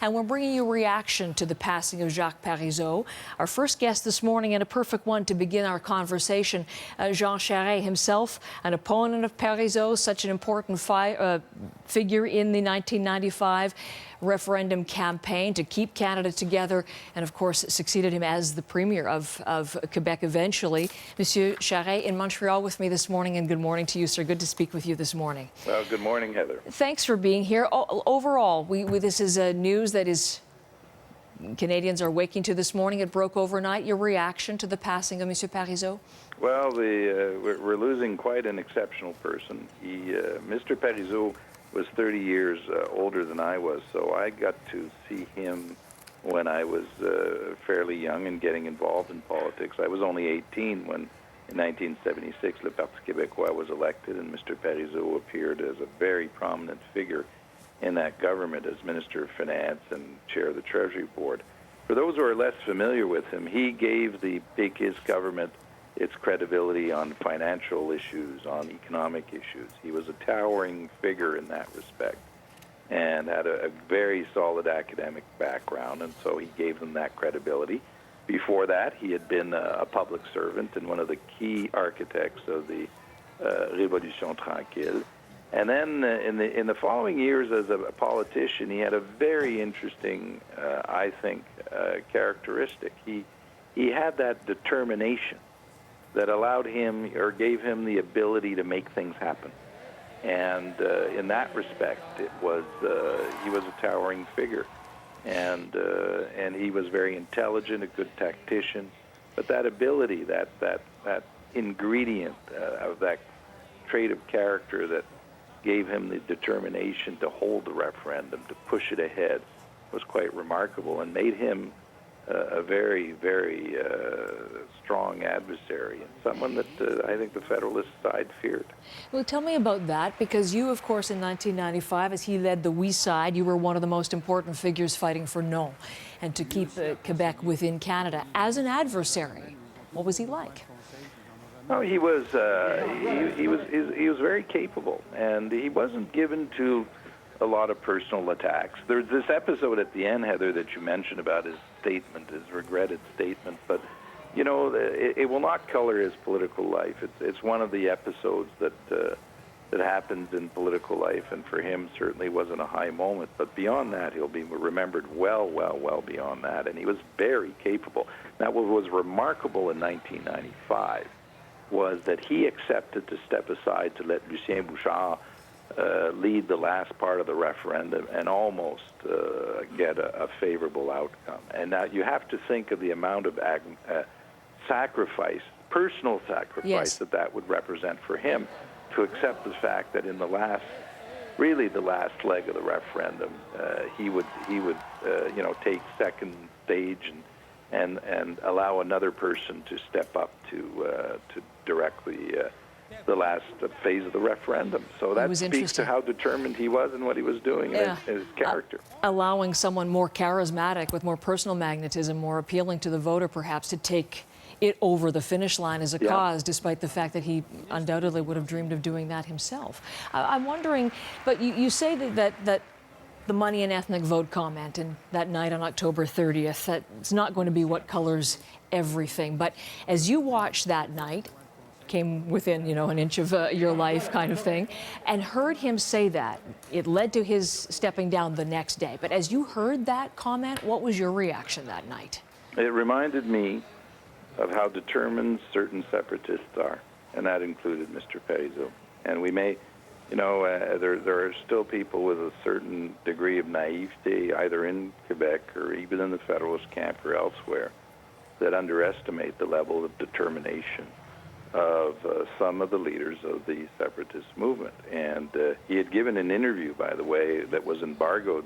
and we're bringing you a reaction to the passing of Jacques Parizeau. Our first guest this morning, and a perfect one to begin our conversation, Jean Charest himself, an opponent of Parizeau, such an important figure in the 1995 referendum campaign to keep Canada together, and of course succeeded him as the Premier of Quebec eventually. Monsieur Charest in Montreal with me this morning, and good morning to you, sir. Good to speak with you this morning. Well, good morning, Heather. Thanks for being here. Overall, this is news that is Canadians are waking to this morning. It broke overnight. Your reaction to the passing of Monsieur Parizeau? Well, we're losing quite an exceptional person. Mr. Parizeau was 30 years older than I was, so I got to see him when I was fairly young and getting involved in politics. I was only 18 when, in 1976, Le Parti Québécois was elected, and Mr. Parizeau appeared as a very prominent figure in that government as Minister of Finance and Chair of the Treasury Board. For those who are less familiar with him, he gave his government its credibility on financial issues, on economic issues. He was a towering figure in that respect and had a very solid academic background, and so he gave them that credibility. Before that, he had been a public servant and one of the key architects of the Révolution Tranquille. And then in the following years as a politician, he had a very interesting, I think, characteristic. He had that determination that allowed him or gave him the ability to make things happen. And in that respect, he was a towering figure. And he was very intelligent, a good tactician. But that ability, that ingredient of that trait of character that gave him the determination to hold the referendum, to push it ahead, was quite remarkable and made him a very, very strong adversary, and someone that I think the Federalist side feared. Well, tell me about that, because you, of course, in 1995, as he led the Oui side, you were one of the most important figures fighting for No, and to keep Quebec within Canada. As an adversary, what was he like? Oh, he was very capable, and he wasn't given to a lot of personal attacks. There's this episode at the end, Heather, that you mentioned about his statement, his regretted statement, but you know, it will not color his political life. It's one of the episodes that happens in political life, and for him certainly wasn't a high moment. But beyond that, he'll be remembered well beyond that, and he was very capable. Now, what was remarkable in 1995 was that he accepted to step aside to let Lucien Bouchard lead the last part of the referendum and almost get a favorable outcome. And now you have to think of the amount of sacrifice, personal sacrifice, yes, that would represent for him to accept the fact that in the last leg of the referendum, he would take second stage and allow another person to step up to directly the last phase of the referendum. So that speaks to how determined he was and what he was doing, and his character. Allowing someone more charismatic, with more personal magnetism, more appealing to the voter perhaps, to take it over the finish line as a cause, despite the fact that he undoubtedly would have dreamed of doing that himself. I'm wondering, but you say that the money and ethnic vote comment and that night on October 30th, that's not going to be what colors everything. But as you watched that night, came within, an inch of your life kind of thing, and heard him say that, it led to his stepping down the next day. But as you heard that comment, what was your reaction that night? It reminded me of how determined certain separatists are, and that included Mr. Parizeau. And we may, there are still people with a certain degree of naivete, either in Quebec or even in the Federalist camp or elsewhere, that underestimate the level of determination of some of the leaders of the separatist movement. And he had given an interview, by the way, that was embargoed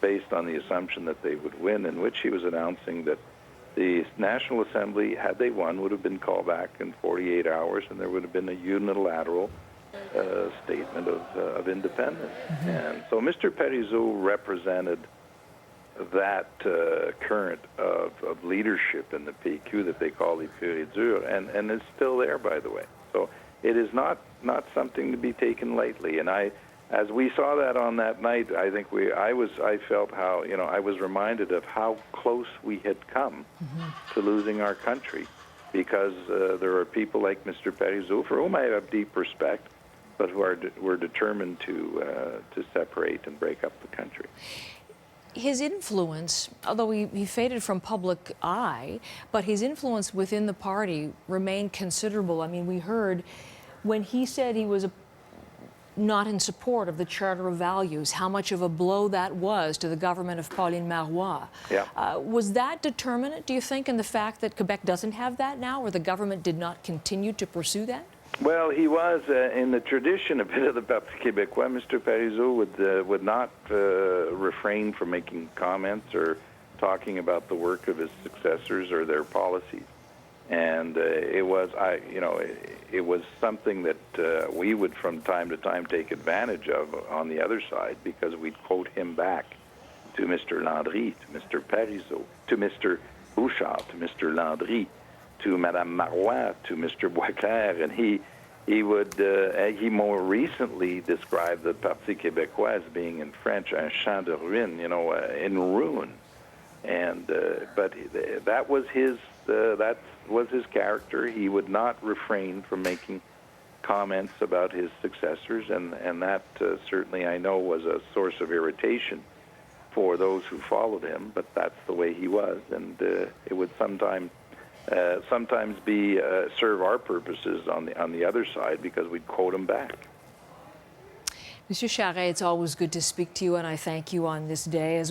based on the assumption that they would win, in which he was announcing that the National Assembly, had they won, would have been called back in 48 hours, and there would have been a unilateral statement of independence. Mm-hmm. And so Mr. Parizeau represented that current of leadership in the PQ that they call the pure et dur, and it's still there, by the way. So it is not something to be taken lightly. And I as we saw that on that night, I think I felt how, I was reminded of how close we had come to losing our country, because there are people like Mr. Parizeau, for whom I have deep respect, but who were determined to separate and break up the country. His influence, although he faded from public eye, but his influence within the party remained considerable. I mean, we heard when he said he was not in support of the Charter of Values, how much of a blow that was to the government of Pauline Marois. Yeah. Was that determinant, do you think, in the fact that Quebec doesn't have that now, or the government did not continue to pursue that? Well, he was, in the tradition a bit of the Parti Québécois, Mr. Parizeau would not refrain from making comments or talking about the work of his successors or their policies. And it was something that we would from time to time take advantage of on the other side, because we'd quote him back to Mr. Landry, to Mr. Parizeau, to Mr. Bouchard, to Mr. Landry, to Madame Marois, to Mr. Boisclair, and he more recently described the Parti Québécois as being, in French, un champ de ruines, in ruin. And but that was his character. He would not refrain from making comments about his successors, and that certainly, I know, was a source of irritation for those who followed him. But that's the way he was, and it would sometimes be serve our purposes on the other side, because we'd quote him back. Monsieur Charest, it's always good to speak to you, and I thank you on this day as